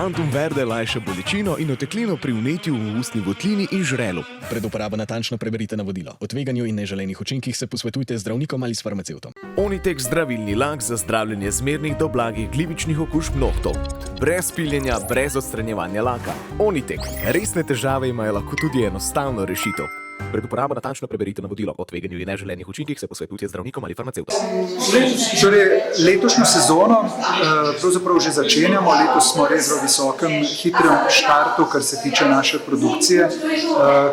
Quantum Verde lajša bolečino in oteklino pri vnetju v ustni votlini in žrelu. Pred uporabo natančno preberite navodilo. O tveganju in neželenih učinkih se posvetujte z zdravnikom ali s farmacevtom. Onitek zdravilni lak za zdravljenje zmernih do blagih glivičnih okužb nohtov. Brez piljenja, brez odstranjevanja laka. Onitek. Resne težave imajo lahko tudi enostavno rešitev. Pred uporabo natančno preberite navodilo. O tveganju in neželenih učinkih se posvetujte z zdravnikom ali farmacevtom. Torej, letošnjo sezono pravzaprav že začenjamo. Letos smo res v visokem, hitrem štartu, kar se tiče naše produkcije.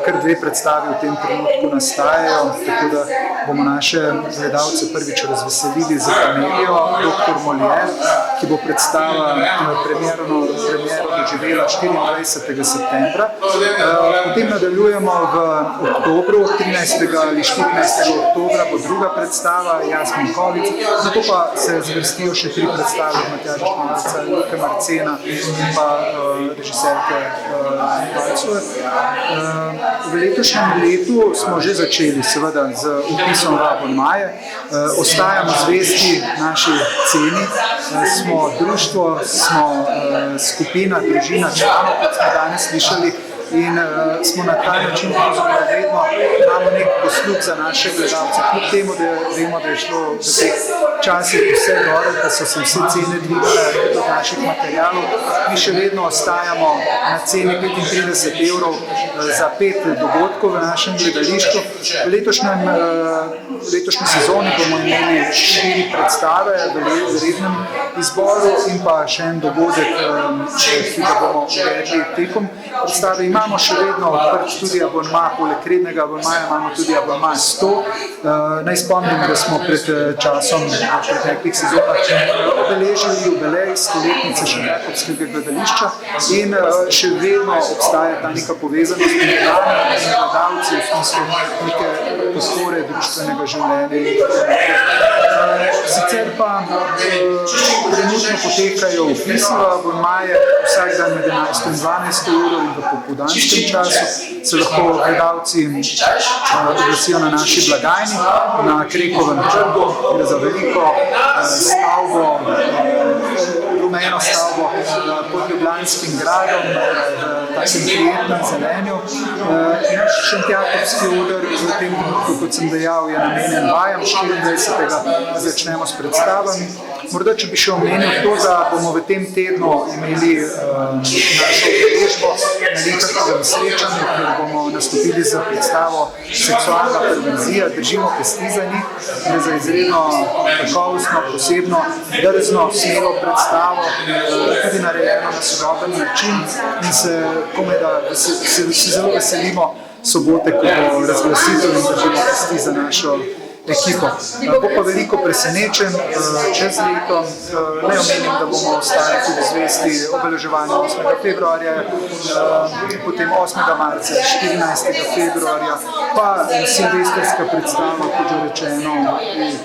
Kar dve predstavi v tem trenutku nastajajo, tako da bomo naše gledalce prvič razveselili za komedijo Dr. Molière, ki bo predstava premiero doživela 24. septembra. Potem nadaljujemo v oktobru, 13. ali 14. oktobra bo druga predstava, Jasmin Kovic, zato pa se zvrstijo še 3 predstave Matjaža Šmolarca, Luke Marcena in pa režiserke Valcove. V letošnjem letu smo že začeli seveda z vpisom v abonmaje, ostajamo zvesti naši ceni, smo društvo, smo skupina, družina članov, kot smo danes slišali, in smo na ta način vedno imamo nek posluh za naše gledalce. Kljub temu, da vemo, da je šlo v teh časih vse gore, da so se vse cene dvigale od naših materialov, mi še vedno ostajamo na ceni 35 evrov za 5 dogodkov v našem gledališču. V letošnji sezoni bomo imeli 4 predstave v rednem izboru in pa še en dogodek, ki ga bomo uvedli tekom predstave. Imamo še vedno odprt tudi abonma, poleg rednega abonmaja imamo tudi abonma 100. Naj spomnim, da smo pred časom v preteklih sezonah obeležili jubilej stoletnice Šentjakobskega gledališča in še vedno obstaja ta neka povezanost med nami in gledalci v smislu neke podpore društvenega življenja. Sicer pa trenutno potekajo vpisi v abonmaje, vsak dan med 11 in 12 uro in v popoldanskem času se lahko gledalci oglasijo na naši blagajni na Krekovem trgu, gre za veliko stavbo, rumeno stavbo pod Ljubljanskim gradom, v takem prijetnem zelenju. Naš Šentjakobski oder v tem trenutku, kot sem dejal, je namenjen vajam, 24. začnemo s predstavami. Morda, če bi še omenil to, da bomo v tem tednu imeli našo udeležbo na literarnem srečanju, kjer bomo nastopili za predstavo Seksualna perverzija, držimo pesti za njih, gre za izredno kakovostno, posebno, drzno, smelo predstavo, tudi narejeno na sodoben način in se komajda se zelo veselimo sobote, ko bo razglasitev in držimo pesti za našo ekipo. Bo pa veliko presenečen čez leto. Naj omenim, da bomo ostali tudi zvesti obeleževanju 8. februarja, potem 8. marca, 14. februarja, pa silvestrska predstava, kot že rečeno,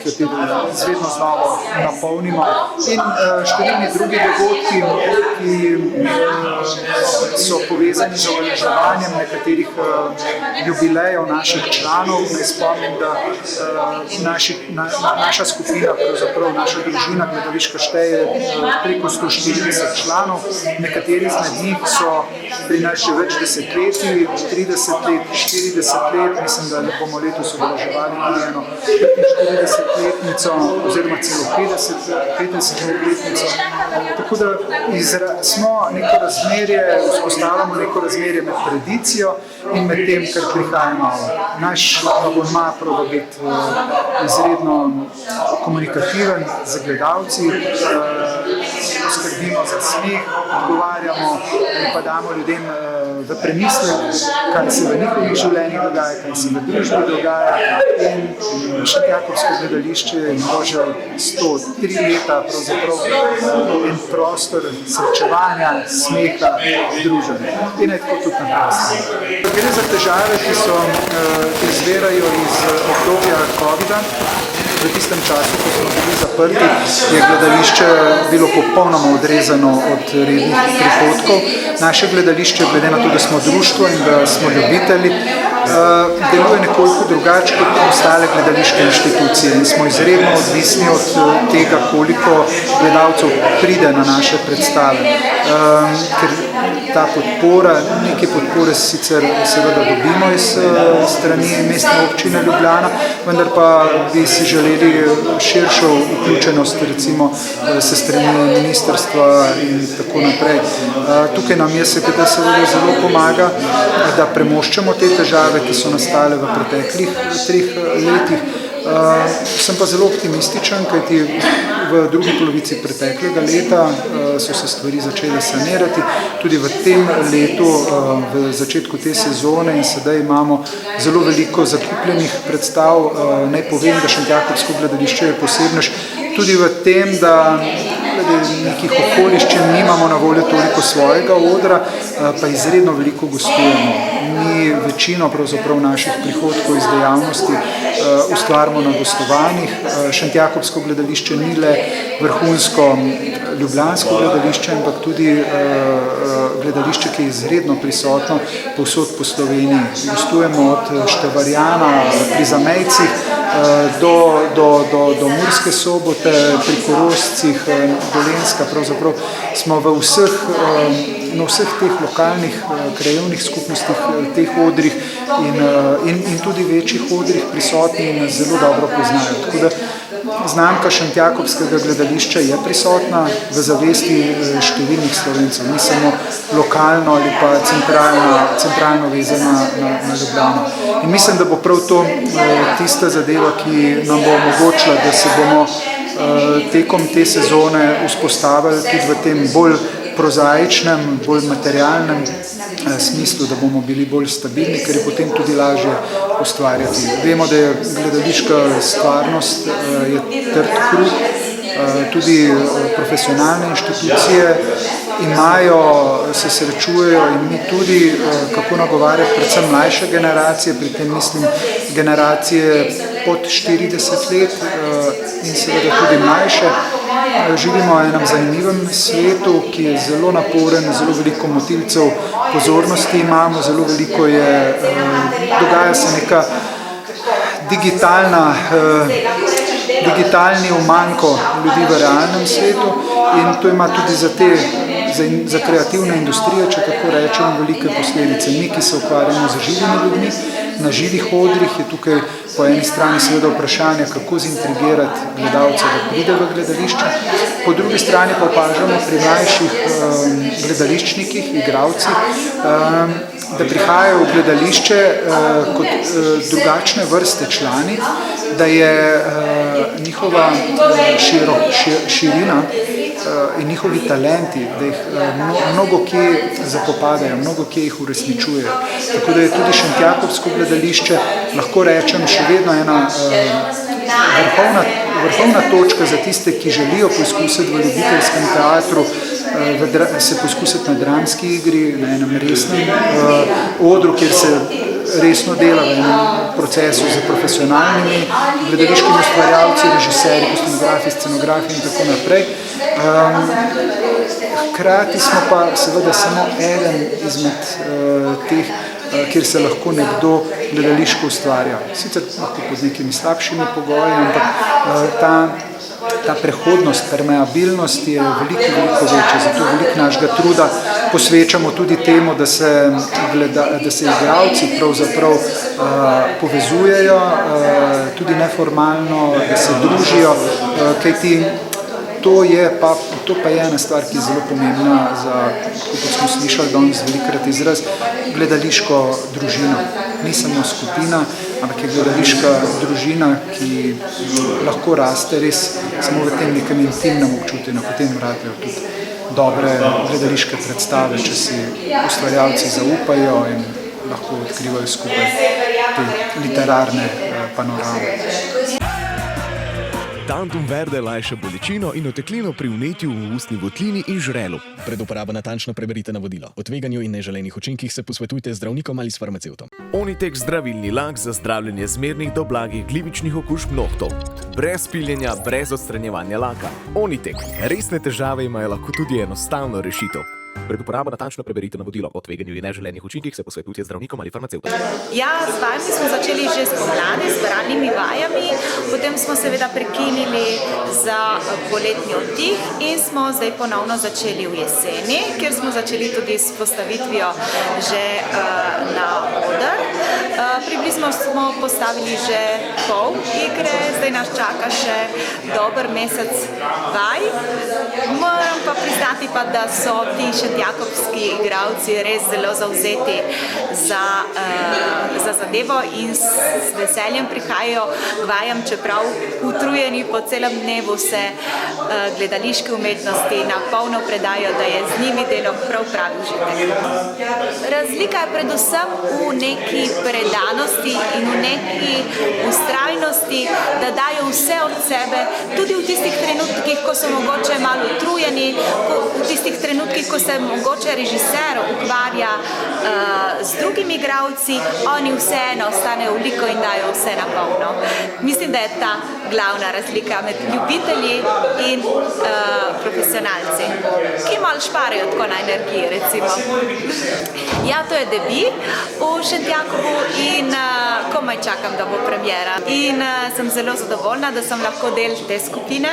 katero izvedno znova napolnimo. In številni drugi dogodki, ki so povezani z obeleževanjem nekaterih jubilejev naših članov. Naj spomnim, da naša skupina, pravzaprav naša družina gledališka šteje preko 140 članov. Nekateri izmed njih so pri nas že več desetletij, 30 let, 40 let, mislim, da bomo letos obeleževali tudi eno 45-letnico oziroma celo 50-letnico. Tako da smo neko razmerje, vzpostavljamo neko razmerje med tradicijo in med tem, kar prihajamo. Naš abonma proba biti izredno komunikativen z gledalci, skrbimo za smeh, odgovarjamo in pa damo ljudem v premislek, kaj se v njihovih življenjih dogaja, kaj se v družbi dogaja. In Šentjakobsko gledališče je bilo že 103 leta pravzaprav en prostor srečevanja, smeha, druženja. In je tako tudi naprej. Gre za težave, ki izvirajo iz obdobja COVID-a. V tistem času, ko smo bili zaprti, je gledališče bilo popolnoma odrezano od rednih prihodkov. Naše gledališče, glede na to, da smo društvo in da smo ljubitelji, deluje nekoliko drugače kot ostale gledališke inštitucije in smo izredno odvisni od tega, koliko gledalcev pride na naše predstave. Ker ta podpora, neke podpore sicer seveda dobimo iz strani Mestne občine Ljubljana, vendar pa bi si želeli širšo vključenost recimo se strani ministrstva in tako naprej. Tukaj nam je seveda zelo pomaga, da premoščamo te težave, ki so nastale v preteklih 3 letih. Sem pa zelo optimističen, kajti v drugi polovici preteklega leta so se stvari začele sanirati. Tudi v tem letu, v začetku te sezone in sedaj imamo zelo veliko zakupljenih predstav. Naj povem, da Šentjakobsko gledališče je posebnež tudi v tem, da nekih okoliščin nimamo na voljo toliko svojega odra, pa izredno veliko gostujemo. Mi večino pravzaprav naših prihodkov iz dejavnosti ustvarimo na gostovanjih. Šentjakobsko gledališče ni le vrhunsko ljubljansko gledališče, ampak tudi gledališče, ki je izredno prisotno povsod po Sloveniji. Gostujemo od Števarjana pri Zamejcih do Murske Sobote, pri Korošcih, Dolenjska, pravzaprav smo na vseh teh lokalnih krajevnih skupnostih, teh odrih in tudi večjih odrih prisotni in nas zelo dobro poznajo. Tako da znamka Šentjakobskega gledališča je prisotna v zavesti številnih Slovencev, ni samo lokalno ali pa centralno vezana na Ljubljano. In mislim, da bo prav to tista zadeva, ki nam bo omogočila, da se bomo tekom te sezone vzpostavili tudi v tem bolj prozaičnem, bolj materialnem smislu, da bomo bili bolj stabilni, ker je potem tudi lažje ustvarjati. Vemo, da je gledališka stvarnost je trd kruh, tudi profesionalne inštitucije se srečujejo in mi tudi, kako nagovarjati predvsem mlajše generacije, pri tem mislim generacije pod 40 let in seveda tudi mlajše. Živimo v enem zanimivem svetu, ki je zelo naporen, zelo veliko motilcev pozornosti imamo, zelo veliko je, dogaja se neka digitalni umanjko ljudi v realnem svetu in to ima tudi za kreativne industrije, če tako rečem, velike posledice. Mi, ki se ukvarjamo z živimi ljudmi, na živih odrih je tukaj po eni strani seveda vprašanje, kako zintrigirati gledalce, da pride v gledališče. Po drugi strani pa opažamo pri mlajših gledališčnikih, igralcih, da prihajajo v gledališče kot drugačne vrste člani, da je njihova širina in njihovi talenti, da jih mnogo kje zapopadajo, mnogo kje jih uresničujejo. Tako da je tudi Šentjakobsko gledališče, lahko rečem, še vedno ena vrhovna točka za tiste, ki želijo poizkusiti v ljubiteljskem teatru, se poizkusiti na dramski igri, na enem resnem odru, kjer se resno dela v enem procesu z profesionalnimi gledališkimi ustvarjalci, režiserji, kostimografi, scenografi in tako naprej. Hkrati smo pa seveda samo eden izmed teh, kjer se lahko nekdo gledališko ustvarja. Sicer lahko pod nekimi slabšimi pogoji, ampak ta prehodnost, permeabilnost je veliko večja, zato veliko našega truda posvečamo tudi temu, da se igralci pravzaprav povezujejo, tudi neformalno, da se družijo, kajti to pa je ena stvar, ki je zelo pomembna za, kot smo slišali danes velikokrat izraz, gledališko družino. Ni samo skupina, ampak je gledališka družina, ki lahko raste res samo v tem nekem intimnem občutju, potem radejo tudi dobre gledališke predstave, če si ustvarjalci zaupajo in lahko odkrivajo skupaj te literarne panorame. Tantum verde lajša bolečino in oteklino pri vnetju v ustni votlini in žrelu. Pred uporabo natančno preberite navodilo. O tveganju in neželenih učinkih se posvetujte z zdravnikom ali s farmacevtom. Onitek zdravilni lak za zdravljenje zmernih do blagih glivičnih okužb nohtov. Brez piljenja, brez odstranjevanja laka. Onitek. Resne težave imajo lahko tudi enostavno rešitev. Pred uporabo natančno preberite navodilo o tveganju in neželenih učinkih, se posvetujte z zdravnikom ali farmacevtom. Ja, z vajami smo začeli že spomladi, z bralnimi vajami, potem smo seveda prekinili za poletni oddih in smo zdaj ponovno začeli v jeseni, kjer smo začeli tudi s postavitvijo že na oder. Približno smo postavili že pol igre, zdaj nas čaka še dober mesec vaj. Moram pa priznati pa, da so ti šentjakobski igralci res zelo zavzeti za zadevo in s veseljem prihajajo k vajam, čeprav utrujeni po celem dnevu se gledališke umetnosti na polno predajo, da je z njimi delo prav pravi užitek. Razlika je predvsem v neki predanosti in v neki ustrajnosti, da dajo vse od sebe, tudi v tistih trenutkih, ko so mogoče malo utrujeni, v tistih trenutkih, ko se mogoče režiser ukvarja z drugimi igralci, oni vseeno ostanejo v liku in dajo vse na polno. Mislim, da je ta glavna razlika med ljubitelji in profesionalci, ki malo šparajo tako na energiji, recimo. Ja, to je debi v Šentjakobu in komaj čakam, da bo premiera. In sem zelo zadovoljna, da sem lahko del te skupine.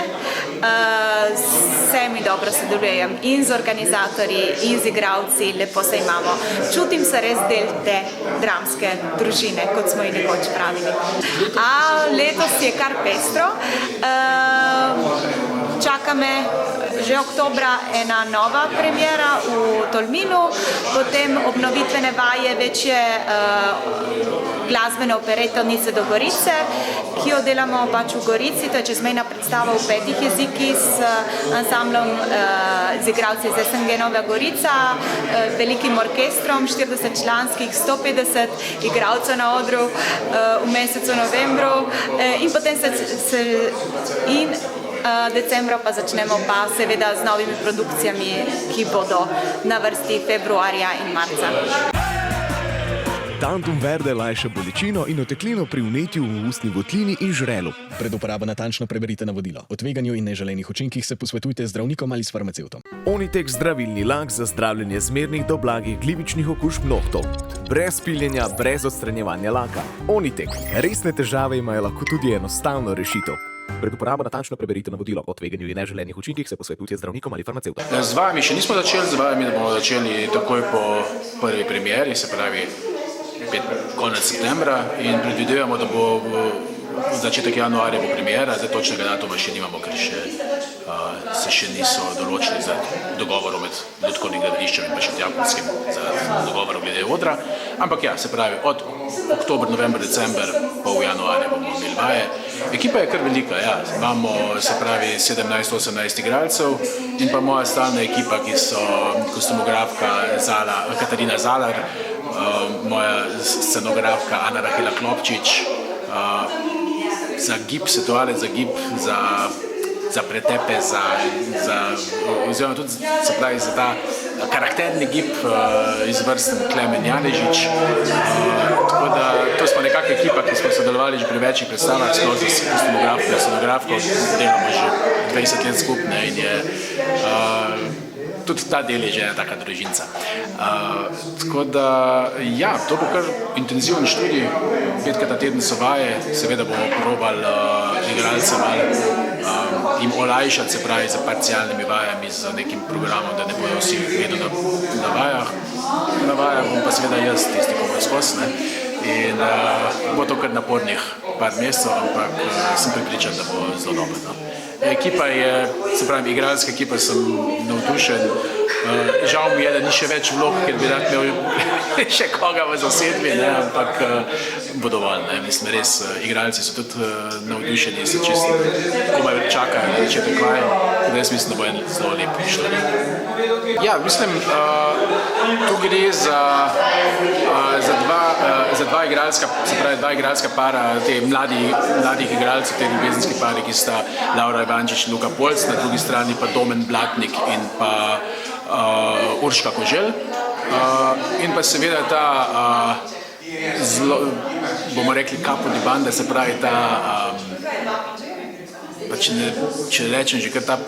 Z vsemi dobro sodelujem in z organizatorji in z igralci, lepo se imamo. Čutim se res del te dramske družine, kot smo ji nekoč pravili. Letos je kar pestro. Čaka me že oktobra ena nova premiera v Tolminu, potem obnovitvene vaje večje glasbene operete Nice do Gorice, ki jo delamo pač v Gorici, to je čezmejna predstava v 5 jezikih s ansamblom z igralci iz SNG Nova Gorica, velikim orkestrom, 40 članskih, 150 igralcev na odru v mesecu novembru in potem decembra pa začnemo pa seveda z novimi produkcijami, ki bodo na vrsti februarja in marca. Tantum verde lajša bolečino in oteklino pri vnetju v ustni votlini in žrelu. Pred uporabo natančno preberite navodilo. O tveganju in neželenih učinkih se posvetujte z zdravnikom ali s farmacevtom. Onitek zdravilni lak za zdravljenje zmernih do blagih glivičnih okužb nohtov. Brez piljenja, brez odstranjevanja laka. Onitek. Resne težave imajo lahko tudi enostavno rešitev. Pred uporabo natančno preberite navodilo o tveganju in neželenih učinkih, se posvetujte z zdravnikom ali farmacevtom. Z vajami še nismo začeli, z vajami bomo začeli takoj po prvi premieri, se pravi konec septembra, in predvidevamo, da bo v začetek januarja bo premiera, zdaj točnega datuma še nimamo, ker se še niso določili za dogovorov med Lutkovnim gledališčem in pa Šentjakobskim za dogovorov glede odra, ampak ja, se pravi od oktober, november, december pa v januarju bomo imeli vaje. Ekipa je kar velika, ja, imamo se pravi 17-18 igralcev in pa moja stalna ekipa, ki so kostumografka Katarina Zalar, moja scenografka Ana Rahela Klopčič, za gib, svetovalec za gib, za pretepe, oziroma tudi se pravi za ta karakterni gib izvrsten Klemen Janežič. Tako da to smo nekakva ekipa, ki smo sodelovali že pri večjih predstavah, skozi kostumografko in scenografko, delamo že 20 let skupne in je tudi ta del je že ena taka družinca. Tako da, ja, to bo kar intenziven študij, 5krat na teden so vaje, seveda bomo probali igralcem jim olajšati, se pravi, za parcialnimi vajami, z nekim programom, da ne bojo vsi vedno na vajah. Na vajah bom pa seveda jaz tisti, ko bo skozi, ne. In bo to kar napornih par mesecev, ampak sem prepričan, da bo zelo dobro, no. Ekipa je, se pravi, igralska ekipa, sem navdušen. Žal mi je, da ni še več vlog, ker bi rad imel še koga v zasedbi, ne, ampak bo dovolj, ne. Mislim, res, igralci so tudi navdušeni, se čisto komaj čakajo na začetek vaj, da jaz mislim, da bo en zelo lep študij. Ja, mislim, tu gre za dva igralska, se pravi, dva igralska para, te mladih igralcev, te ljubezenski pari, ki sta Laura Ivančič in Luka Polc, na drugi strani pa Domen Blatnik in pa Urška Koželj. In pa seveda ta zelo, bomo rekli, capo di banda, se pravi ta, pa če rečem že kar ta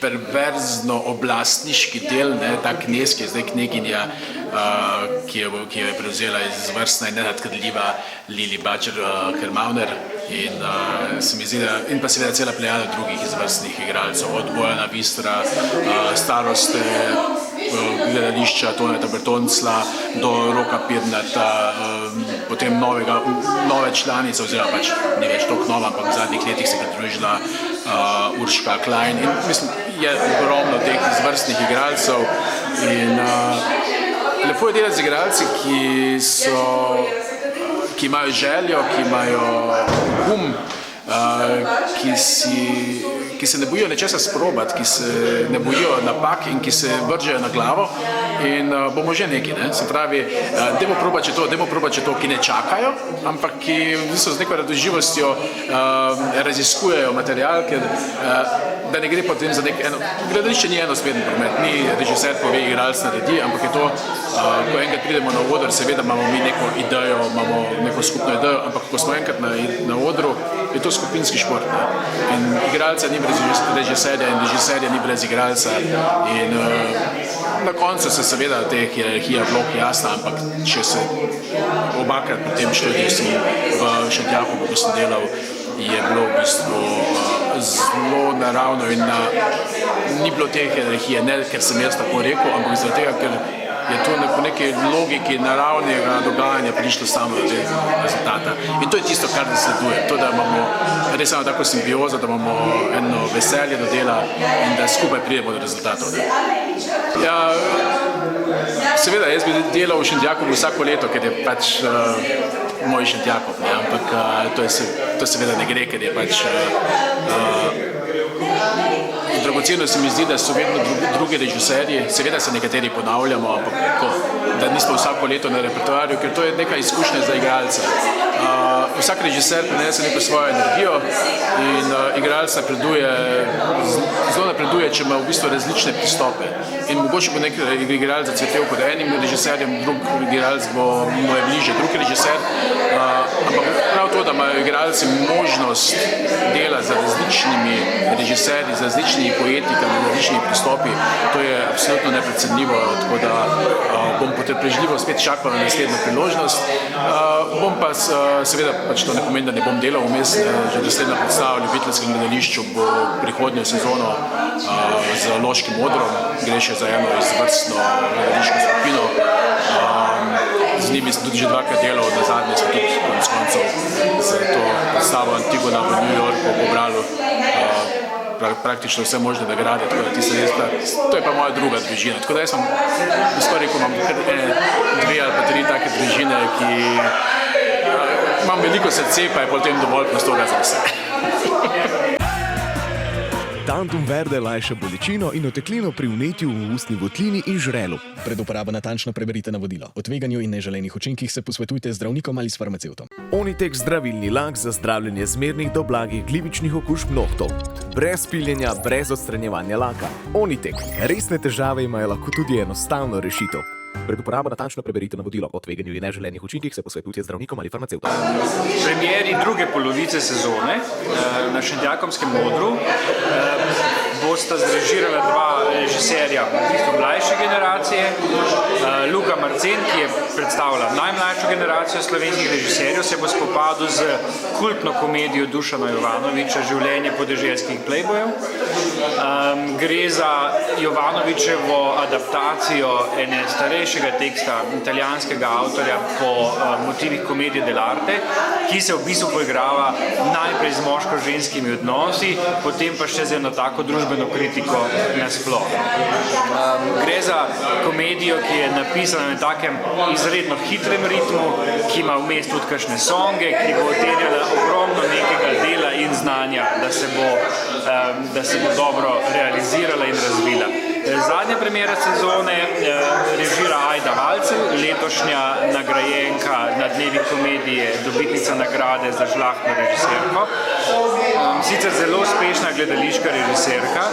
perverzno oblastniški del, ne, ta knez, ki je zdaj kneginja, ki jo je prevzela izvrstna in nenadkrdljiva Lili Bačer-Hermauner in se mi zdi, in pa seveda cela plejada drugih izvrstnih igralcev, od Bojana Vistra, staroste, gledališča Toneta Bertoncla do Roka Pirnata, potem nove članice, oziroma pač ni več toliko nova, ampak v zadnjih letih se je pridružila Urška Klein in mislim, je ogromno teh izvrstnih igralcev in lepo je delati z igralci, ki imajo željo, ki imajo pogum, ki se ne bojijo nečesa sprobati, ki se ne bojijo napak in ki se vržejo na glavo in bomo že neki, ne? Se pravi, dajmo probati to, ki ne čakajo, ampak ki z neko radoživostjo raziskujejo material, ker da ne gre potem za gledališče ni enosmeren promet, ni režiser pove, igralec naredi, ampak je to, ko enkrat pridemo na oder, seveda imamo mi neko idejo, imamo neko skupno idejo, ampak ko smo enkrat na odru, je to skupinski šport. Ne? In igralca ni brez režiserja in režiserja ni brez igralca. In na koncu se seveda te hierarhija vlog jasna, ampak če se obakrat po tem študiju si v Šentjakobu, ko sem delal, je bilo v bistvu zelo naravno in ni bilo te hierarhije, ne ker sem jaz tako rekel, ampak zaradi tega, ker je to po neki logiki naravnega dogajanja prišlo samo do tega rezultata. In to je tisto, kar nasleduje. To, da imamo res samo tako simbiozo, da imamo eno veselje do dela in da skupaj pridemo do rezultatov. Ja, seveda, jaz bi delal v Šentjakobu vsako leto, ker je pač moj Šentjakov, ne? Ampak to seveda ne gre, ker je pač dragoceno se mi zdi, da so vedno drugi režiserji, seveda se nekateri ponavljamo, ampak da nismo vsako leto na repertoarju, ker to je neka izkušnja za igralca. Vsak režiser prinese neko svojo energijo in igralec zelo napreduje, če ima v bistvu različne pristope. In mogoče bo nek igralec zacvetel pod enim režiserjem, drug igralec bo mu je bliže, drug režiser, ampak prav to, da imajo igralci možnost dela z različnimi režiserji, z različnimi poetikami, z različnimi pristopi, to je absolutno neprecenljivo, tako da bom potrpežljivo spet čakal na naslednjo priložnost. Bom pa seveda, pač to ne pomeni, da ne bom delal vmes, že naslednja predstava v Ljubiteljskem gledališču bo prihodnjo sezono z Loškim odrom, gre še za eno izvrstno gledališko skupino. Z njimi sem tudi že dvakrat delal, na zadnje smo tudi konec koncev za to predstavo Antigona v New Yorku pobrali praktično vse možne nagrade, tako da to je pa moja druga družina. Tako da jaz sem rekel, imam dve ali pa tri take družine, ki imam veliko srce, pa je potem dovolj prostora za vse. Tantum verde lajša bolečino in oteklino pri vnetju v ustni votlini in žrelu. Pred uporabo natančno preberite navodilo. O tveganju in neželenih učinkih se posvetujte z zdravnikom ali s farmacevtom. Onitek zdravilni lak za zdravljenje zmernih do blagih glivičnih okužb nohtov. Brez piljenja, brez odstranjevanja laka. Onitek. Resne težave imajo lahko tudi enostavno rešitev. Pred uporabo natančno preberite navodilo o tveganju in neželenih učinkih se posvetujte z zdravnikom ali farmacevtom. Premieri druge polovice sezone na Šentjakovskem odru bosta zrežirala dva režiserja mlajše generacije. Luka Marcen, ki je predstavila najmlajšo generacijo slovenskih režiserjev, se bo spopadel z kultno komedijo Dušana Jovanovića Življenje podeželskih plejbojev. Gre za Jovanovićevo adaptacijo ene starejšega teksta italijanskega avtorja po motivih komedije dell'arte, ki se v bistvu poigrava najprej z moško-ženskimi odnosi, potem pa še z eno tako družbeno kritiko nasploh. Gre za komedijo, ki je napisana na takem izredno hitrem ritmu, ki ima vmes tudi kakšne songe, ki bo terjala ogromno nekega dela in znanja, da se bo dobro realizirala in razvila. Zadnja premiera sezone režira Ajda Halcel, letošnja nagrajenka na dnevih komedije, dobitnica nagrade za žlahtno režiserko. Sicer zelo uspešna gledališka režiserka,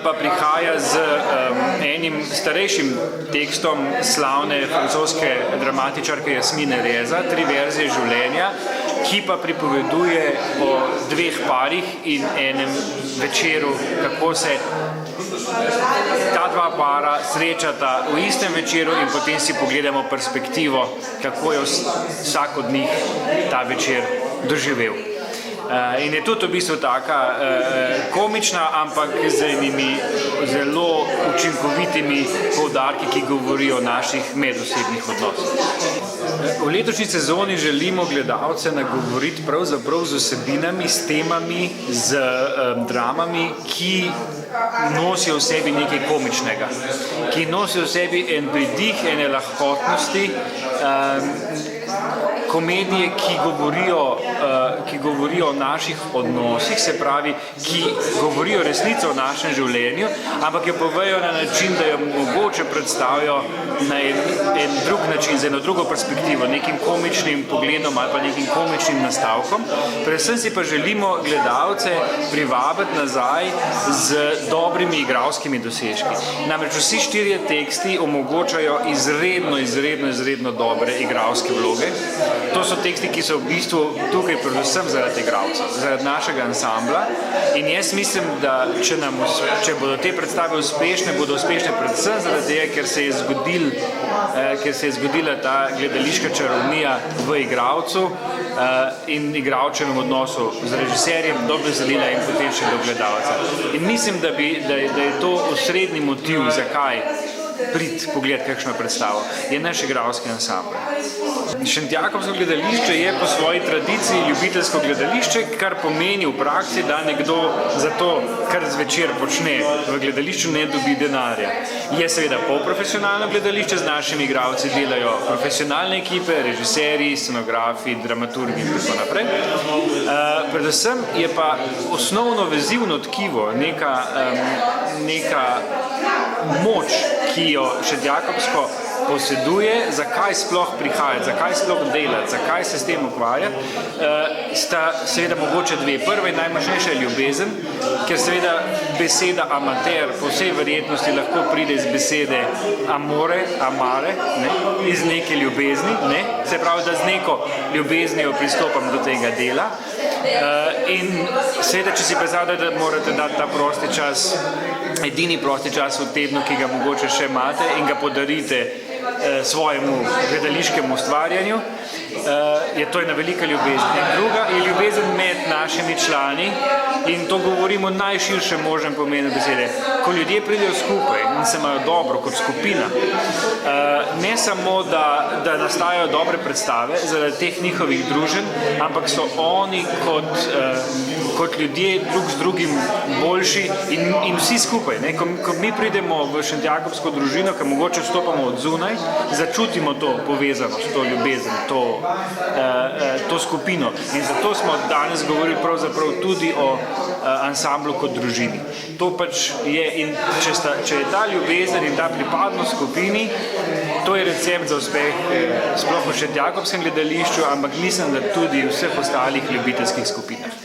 pa prihaja z enim starejšim tekstom slavne francoske dramatičarke Jasmine Reza, 3 verzije življenja, ki pa pripoveduje o dveh parih in enem večeru, kako se ta dva para srečata v istem večeru in potem si pogledamo perspektivo, kako je vsak od njih ta večer doživel. In je tudi v bistvu taka komična, ampak z enimi zelo učinkovitimi poudarki, ki govorijo o naših medosebnih odnosih. V letošnji sezoni želimo gledalce nagovoriti pravzaprav z vsebinami, s temami, z dramami, ki nosijo v sebi nekaj komičnega, ki nosijo v sebi en pridih, ene lahkotnosti, komedije, ki govorijo o naših odnosih, se pravi, ki govorijo resnico o našem življenju, ampak jo povejo na način, da jo mogoče predstavijo na en drug način, z eno drugo perspektivo, nekim komičnim pogledom ali pa nekim komičnim nastavkom. Predvsem si pa želimo gledalce privabiti nazaj z dobrimi igralskimi dosežki. Namreč vsi štirje teksti omogočajo izredno dobre igralske vloge. To so teksti, ki so v bistvu tukaj predvsem zaradi igralcev, zaradi našega ansambla. In jaz mislim, da če bodo te predstave uspešne, bodo uspešne predvsem zaradi tega, ker se je zgodila ta gledališka čarovnija v igralcu in igralčevem odnosu z režiserjem do besedila in potem še do gledalca. In mislim, da je to osrednji motiv, zakaj priti pogledati kakšno predstavo, je naš igralski ansambl. Šentjakobsko gledališče je po svoji tradiciji ljubiteljsko gledališče, kar pomeni v praksi, da nekdo za to, kar zvečer počne v gledališču, ne dobi denarja. Je seveda polprofesionalno gledališče, z našimi igralci delajo profesionalne ekipe, režiserji, scenografi, dramaturgi in tako naprej. Predvsem je pa osnovno vezivno tkivo neka moč, ki jo Šentjakobsko poseduje, zakaj sploh prihajati, zakaj sploh delati, zakaj se s tem ukvarjati, sta seveda mogoče dve. Prva in najmočnejša je ljubezen, ker seveda beseda amater po vsej verjetnosti lahko pride iz besede amore, amare, iz neke ljubezni, se pravi, da z neko ljubeznijo pristopam do tega dela. In seveda, če si predstavljate, da morate dati ta prosti čas, edini prosti čas v tednu, ki ga mogoče še imate in ga podarite svojemu gledališkemu ustvarjanju, je to ena velika ljubezen. In druga je ljubezen med našimi člani in to govorimo v najširšem možnem pomenu besede. Ko ljudje pridejo skupaj in se imajo dobro kot skupina, ne samo, da nastajajo dobre predstave zaradi teh njihovih druženj, ampak so oni kot ljudje drug z drugim boljši in vsi skupaj. Ko mi pridemo v Šentjakobsko družino, ko mogoče vstopamo od zunaj, začutimo to povezanost, to ljubezen, to skupino. In zato smo danes govorili pravzaprav tudi o ansamblu kot družini. To pač je, in če je ta ljubezen in ta pripadnost skupini, to je recept za uspeh sploh v Šentjakobskem gledališču, ampak mislim, da tudi v vseh ostalih ljubiteljskih skupinah.